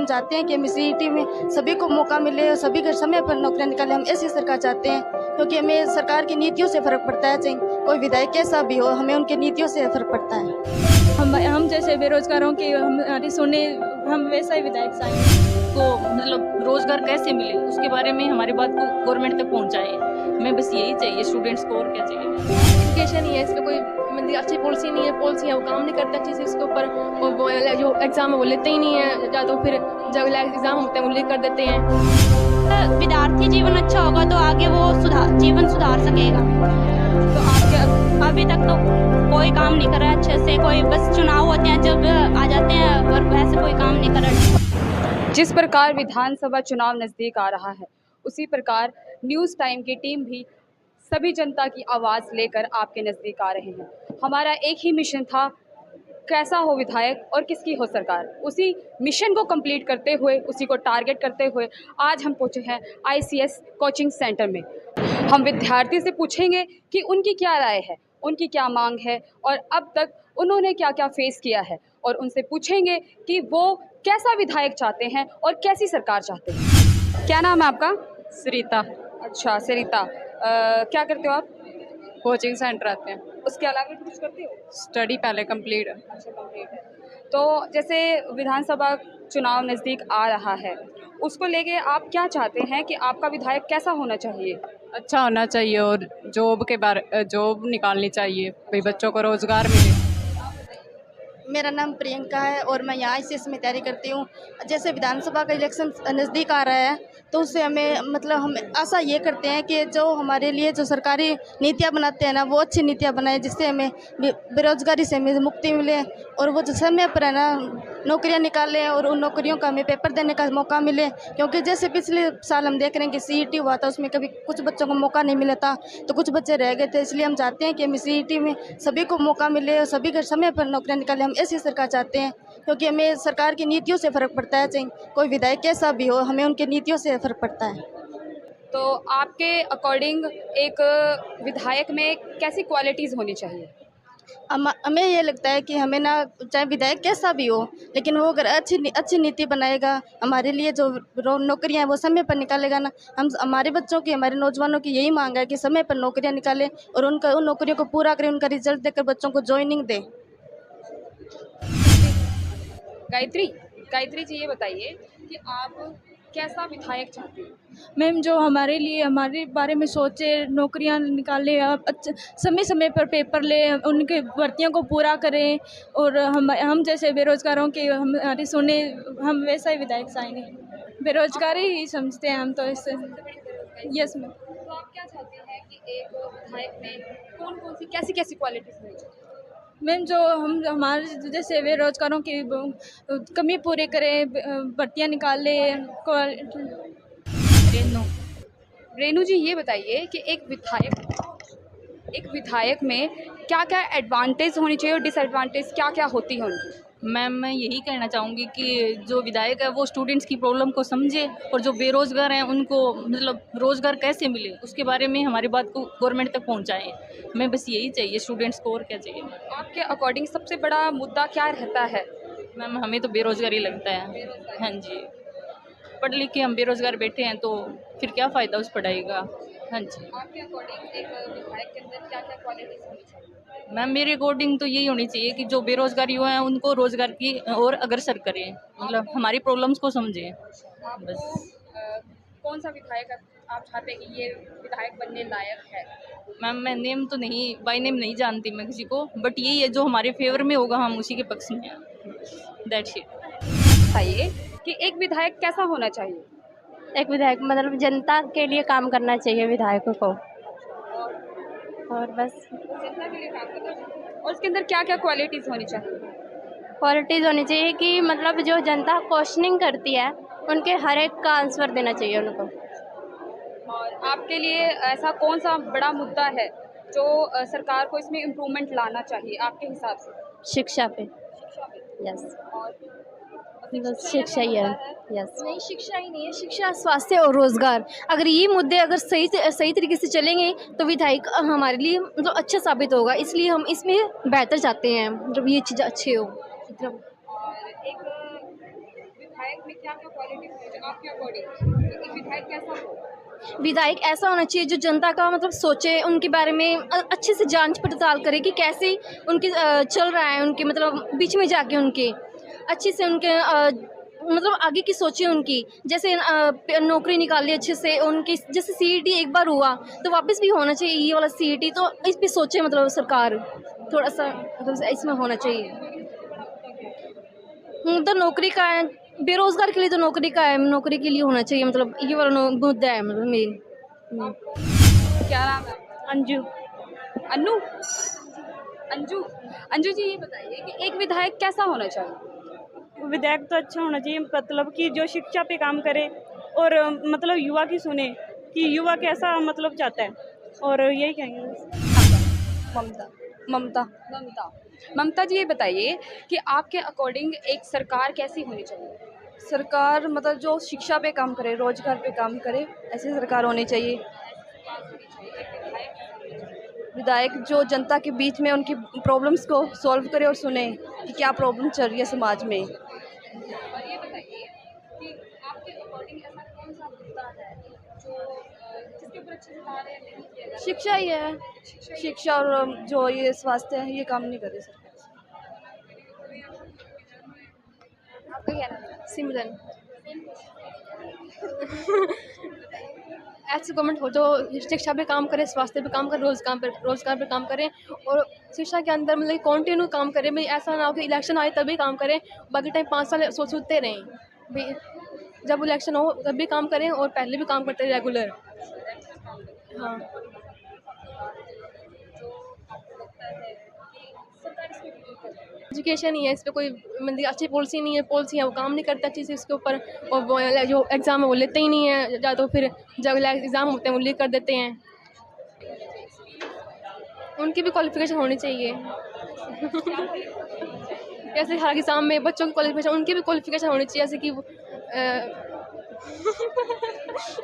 चाहते हैं कि हमें सीईटी में सभी को मौका मिले और सभी के समय पर नौकरियां निकालें। हम ऐसी सरकार चाहते हैं क्योंकि हमें सरकार की नीतियों से फ़र्क पड़ता है, चाहे कोई विधायक कैसा भी हो, हमें उनकी नीतियों से फ़र्क पड़ता है। हम जैसे बेरोजगारों की हमारी सुने, हम वैसा ही विधायक चाहिए को मतलब रोजगार कैसे मिले उसके बारे में हमारी बात को गवर्नमेंट तक पहुंचाए। हमें बस यही चाहिए स्टूडेंट्स को, और क्या चाहिए। एजुकेशन ही है, इस पर कोई मतलब अच्छी पॉलिसी नहीं है, पॉलिसी है वो काम नहीं करता अच्छी से इसके ऊपर। और वो जो एग्जाम है वो लेते ही नहीं है, या तो फिर जब एग्जाम होते हैं वो लीक कर देते हैं। विद्यार्थी जीवन अच्छा होगा तो आगे वो जीवन सुधार सकेगा। तो आपके अभी तक तो कोई काम नहीं कर रहा है अच्छे से, कोई बस चुनाव होते हैं जब आ जाते हैं और वैसे कोई काम नहीं कर रहा। जिस प्रकार विधानसभा चुनाव नज़दीक आ रहा है, उसी प्रकार न्यूज़ टाइम की टीम भी सभी जनता की आवाज़ लेकर आपके नज़दीक आ रहे हैं। हमारा एक ही मिशन था, कैसा हो विधायक और किसकी हो सरकार। उसी मिशन को कंप्लीट करते हुए, उसी को टारगेट करते हुए आज हम पहुंचे हैं ICS कोचिंग सेंटर में। हम विद्यार्थी से पूछेंगे कि उनकी क्या राय है, उनकी क्या मांग है और अब तक उन्होंने क्या क्या फेस किया है, और उनसे पूछेंगे कि वो कैसा विधायक चाहते हैं और कैसी सरकार चाहते हैं। क्या नाम है आपका? सरिता। अच्छा सरिता, क्या करते हो आप? कोचिंग सेंटर आते हैं। उसके अलावा भी कुछ करते हो? स्टडी पहले कंप्लीट है। अच्छा कंप्लीट है। तो जैसे विधानसभा चुनाव नज़दीक आ रहा है, उसको लेके आप क्या चाहते हैं कि आपका विधायक कैसा होना चाहिए? अच्छा होना चाहिए और जॉब निकालनी चाहिए, भाई बच्चों को रोजगार मिले। मेरा नाम प्रियंका है और मैं यहाँ ICS में तैयारी करती हूँ। जैसे विधानसभा का इलेक्शन नज़दीक आ रहा है तो उससे हमें मतलब हम आशा ये करते हैं कि जो हमारे लिए जो सरकारी नीतियाँ बनाते हैं ना, वो अच्छी नीतियाँ बनाए जिससे हमें बेरोजगारी से हमें मुक्ति मिले, और वो जो समय पर है ना नौकरियाँ निकालें और उन नौकरियों का हमें पेपर देने का मौका मिले। क्योंकि जैसे पिछले साल हम देख रहे हैं कि CET हुआ था, उसमें कभी कुछ बच्चों को मौका नहीं मिला था, तो कुछ बच्चे रह गए थे। इसलिए हम चाहते हैं कि हमें CET में सभी को मौका मिले और सभी के समय पर नौकरियाँ निकालें। हम ऐसी सरकार चाहते हैं क्योंकि हमें सरकार की नीतियों से फ़र्क पड़ता है, चाहे कोई विधायक कैसा भी हो, हमें उनकी नीतियों से फ़र्क पड़ता है। तो आपके अकॉर्डिंग एक विधायक में कैसी क्वालिटीज़ होनी चाहिए? हमें ये लगता है कि हमें ना, चाहे विधायक कैसा भी हो, लेकिन वो अगर अच्छी नीति बनाएगा, हमारे लिए जो नौकरियां हैं वो समय पर निकालेगा ना। हम हमारे बच्चों की, हमारे नौजवानों की यही मांग है कि समय पर नौकरियां निकालें और उन नौकरियों को पूरा करें, उनका रिजल्ट देकर बच्चों को ज्वाइनिंग दें। गायत्री जी, ये बताइए कि आप कैसा विधायक चाहते हैं? मैम जो हमारे लिए हमारे बारे में सोचे, नौकरियां निकाले, अच्छा समय समय पर पेपर ले, उनके भर्तियों को पूरा करें, और हम जैसे बेरोजगारों की हमारी सुने, हम वैसा ही विधायक चाहेंगे। बेरोजगारी ही समझते हैं हम तो इससे। Yes ma'am. तो आप क्या चाहते हैं कि एक विधायक में कौन कौन सी कैसी कैसी क्वालिटीज़ होनी चाहिए? मैम जो हमारे जैसे बेरोजगारों की कमी पूरी करें, भर्तियाँ निकाले। रेनू जी, ये बताइए कि एक विधायक में क्या क्या एडवांटेज होनी चाहिए और डिसएडवांटेज क्या क्या होती है उनकी? मैम मैं यही कहना चाहूँगी कि जो विधायक है वो स्टूडेंट्स की प्रॉब्लम को समझे, और जो बेरोजगार हैं उनको मतलब रोजगार कैसे मिले उसके बारे में हमारी बात को गवर्नमेंट तक पहुंचाएं। हमें बस यही चाहिए स्टूडेंट्स को, और क्या चाहिए। आपके अकॉर्डिंग सबसे बड़ा मुद्दा क्या रहता है? मैम हमें तो बेरोजगारी लगता है। हाँ जी, पढ़ लिख के हम बेरोजगार बैठे हैं तो फिर क्या फ़ायदा उस पढ़ाई का। हाँ जी। आपके अकॉर्डिंग एक विधायक के अंदर क्या क्या क्वालिटीज होनी चाहिए? मैम मेरे अकॉर्डिंग तो यही होनी चाहिए कि जो बेरोजगार युवा हैं उनको रोजगार की और अग्रसर करें, मतलब हमारी प्रॉब्लम्स को समझें। बस कौन सा विधायक आप चाहते हैं कि ये विधायक बनने लायक है? मैम मैं नेम तो नहीं, बाय नेम नहीं जानती मैं किसी को, बट यही है जो हमारे फेवर में होगा हम उसी के पक्ष में हैं। That's it. बताइए कि एक विधायक कैसा होना चाहिए? एक विधायक मतलब जनता के लिए काम करना चाहिए विधायकों को, और बस जनता के लिए काम करना चाहिए। और उसके अंदर क्या क्या क्वालिटीज़ होनी चाहिए? क्वालिटीज़ होनी चाहिए कि मतलब जो जनता क्वेश्चनिंग करती है उनके हर एक का आंसर देना चाहिए उनको। और आपके लिए ऐसा कौन सा बड़ा मुद्दा है जो सरकार को इसमें इम्प्रूवमेंट लाना चाहिए आपके हिसाब से? शिक्षा पे। शिक्षा पे। यस, और बस शिक्षा ही है। यस। नहीं, शिक्षा ही नहीं है, शिक्षा, स्वास्थ्य और रोजगार, अगर ये मुद्दे अगर सही तरीके से चलेंगे तो विधायक हमारे लिए मतलब अच्छा साबित होगा। इसलिए हम इसमें बेहतर चाहते हैं, मतलब ये चीज़ अच्छी हो। और एक विधायक में क्या क्या क्वालिटी है आपके अकॉर्डिंग एक विधायक कैसा हो? विधायक ऐसा होना चाहिए जो जनता का मतलब सोचे, उनके बारे में अच्छे से जांच पड़ताल करे कि कैसे उनके चल रहा है, उनके मतलब बीच में जाके उनके अच्छे से उनके मतलब आगे की सोचे उनकी। जैसे नौकरी निकाली अच्छे से उनकी, जैसे CET एक बार हुआ तो वापस भी होना चाहिए ये वाला CET, तो इस पे सोचे मतलब सरकार थोड़ा सा मतलब इसमें होना चाहिए। तो नौकरी का है, बेरोजगार के लिए तो नौकरी का है, नौकरी के लिए होना चाहिए, मतलब ये वाला मुद्दा है मतलब मेन। क्या नाम है? अंजू। अन्नू? अंजू? अंजू जी ये बताइए कि एक विधायक कैसा होना चाहिए? विधायक तो अच्छा होना चाहिए, मतलब कि जो शिक्षा पे काम करे और मतलब युवा की सुने कि युवा कैसा मतलब चाहता है, और यही कहेंगे। ममता। ममता। ममता। ममता जी ये बताइए कि आपके अकॉर्डिंग एक सरकार कैसी होनी चाहिए? सरकार मतलब जो शिक्षा पे काम करे, रोजगार पे काम करे, ऐसी सरकार होनी चाहिए। विधायक जो जनता के बीच में उनकी प्रॉब्लम्स को सॉल्व करे और सुने कि क्या प्रॉब्लम चल रही है समाज में। और ये बताइए कि आपके अकॉर्डिंग ऐसा कौन सा मुद्दा है जो जिसके ऊपर अच्छे से कार्य नहीं किया जा रहा? शिक्षा ही है, शिक्षा और जो ये स्वास्थ्य है, ये काम नहीं करे सरकार। आपका क्या नाम है? सिमरन। ऐसी गवर्नमेंट हो जो शिक्षा पे काम करे, स्वास्थ्य पे काम करे, रोजगार पे काम करे, और शिक्षा के अंदर मतलब कंटिन्यू काम करे। भाई ऐसा ना हो कि इलेक्शन आए तभी काम करें, बाकी टाइम 5 साल सोचते रहें। भाई जब इलेक्शन हो तब भी काम करें और पहले भी काम करते रहे रेगुलर। हाँ। एजुकेशन ही है, इस पर कोई मतलब अच्छी पॉलिसी नहीं है, पॉलिसी है वो काम नहीं करता अच्छी से इसके ऊपर, और वो जो एग्ज़ाम है वो लेते ही नहीं है, या तो फिर जब एग्ज़ाम होते हैं वो लीक कर देते हैं। उनकी भी क्वालिफिकेशन होनी चाहिए। जैसे हर एग्ज़ाम में बच्चों की क्वालिफिकेशन, उनकी भी क्वालिफिकेशन होनी चाहिए, जैसे कि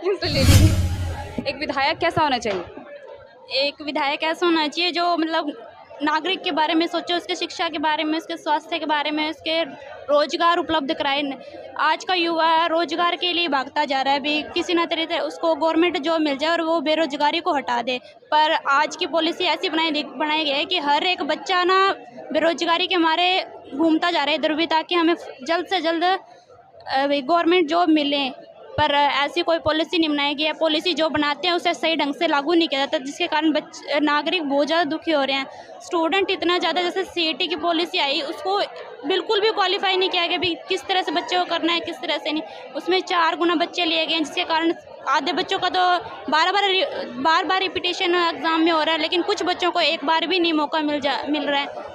इनसे ले लीजिए। एक विधायक कैसा होना चाहिए? एक विधायक ऐसा होना चाहिए जो मतलब नागरिक के बारे में सोचे, उसके शिक्षा के बारे में, उसके स्वास्थ्य के बारे में, उसके रोजगार उपलब्ध कराए। आज का युवा रोजगार के लिए भागता जा रहा है, भी किसी न तरह से उसको गवर्नमेंट जॉब मिल जाए और वो बेरोजगारी को हटा दे। पर आज की पॉलिसी ऐसी बनाई गई है कि हर एक बच्चा ना बेरोजगारी के मारे घूमता जा रहा है इधर भी, ताकि हमें जल्द से जल्द गवर्नमेंट जॉब मिले। पर ऐसी कोई पॉलिसी नहीं बनाई गई है। पॉलिसी जो बनाते हैं उसे सही ढंग से लागू नहीं किया जाता, जिसके कारण नागरिक बहुत ज़्यादा दुखी हो रहे हैं। स्टूडेंट इतना ज़्यादा, जैसे CET की पॉलिसी आई उसको बिल्कुल भी क्वालिफाई नहीं किया गया भी किस तरह से बच्चे को करना है, किस तरह से नहीं। उसमें 4 गुना बच्चे लिए गए हैं, जिसके कारण आधे बच्चों का तो बार बार रिपीटेशन एग्ज़ाम में हो रहा है, लेकिन कुछ बच्चों को एक बार भी नहीं मौका मिल रहा है।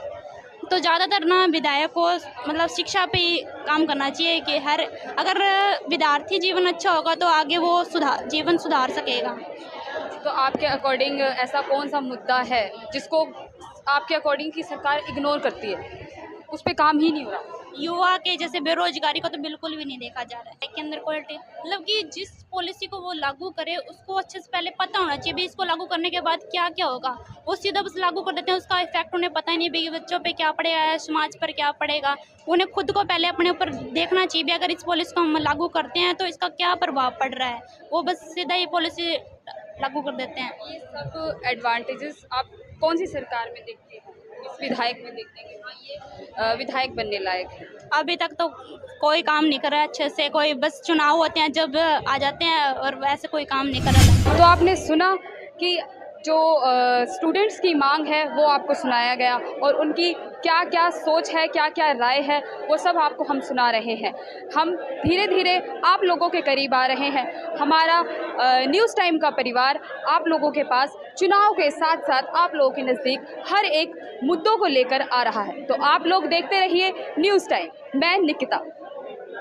तो ज़्यादातर ना विधायक को मतलब शिक्षा पे ही काम करना चाहिए कि अगर विद्यार्थी जीवन अच्छा होगा तो आगे वो जीवन सुधार सकेगा। तो आपके अकॉर्डिंग ऐसा कौन सा मुद्दा है जिसको आपके अकॉर्डिंग की सरकार इग्नोर करती है, उस पर काम ही नहीं हो रहा? युवा के जैसे बेरोजगारी को तो बिल्कुल भी नहीं देखा जा रहा है के अंदर क्वालिटी, मतलब कि जिस पॉलिसी को वो लागू करे उसको अच्छे से पहले पता होना चाहिए भी इसको लागू करने के बाद क्या क्या होगा। वो सीधा बस लागू कर देते हैं, उसका इफेक्ट उन्हें पता ही नहीं भी बच्चों पे क्या पड़ेगा, समाज पर क्या पड़ेगा। उन्हें खुद को पहले अपने ऊपर देखना चाहिए भी अगर इस पॉलिसी को हम लागू करते हैं तो इसका क्या प्रभाव पड़ रहा है। वो बस सीधा ये पॉलिसी लागू कर देते हैं। ये सब एडवांटेजेस आप कौन सी सरकार में देखते हैं, इस विधायक में देखते हैं कि हाँ ये विधायक बनने लायक है? अभी तक तो कोई काम नहीं कर रहा है अच्छे से, कोई बस चुनाव होते हैं जब आ जाते हैं और वैसे कोई काम नहीं कर रहा। तो आपने सुना कि जो स्टूडेंट्स की मांग है वो आपको सुनाया गया और उनकी क्या क्या सोच है, क्या क्या राय है, वो सब आपको हम सुना रहे हैं। हम धीरे धीरे आप लोगों के करीब आ रहे हैं। हमारा न्यूज़ टाइम का परिवार आप लोगों के पास चुनाव के साथ साथ आप लोगों के नज़दीक हर एक मुद्दों को लेकर आ रहा है। तो आप लोग देखते रहिए न्यूज़ टाइम। मैं निकिता।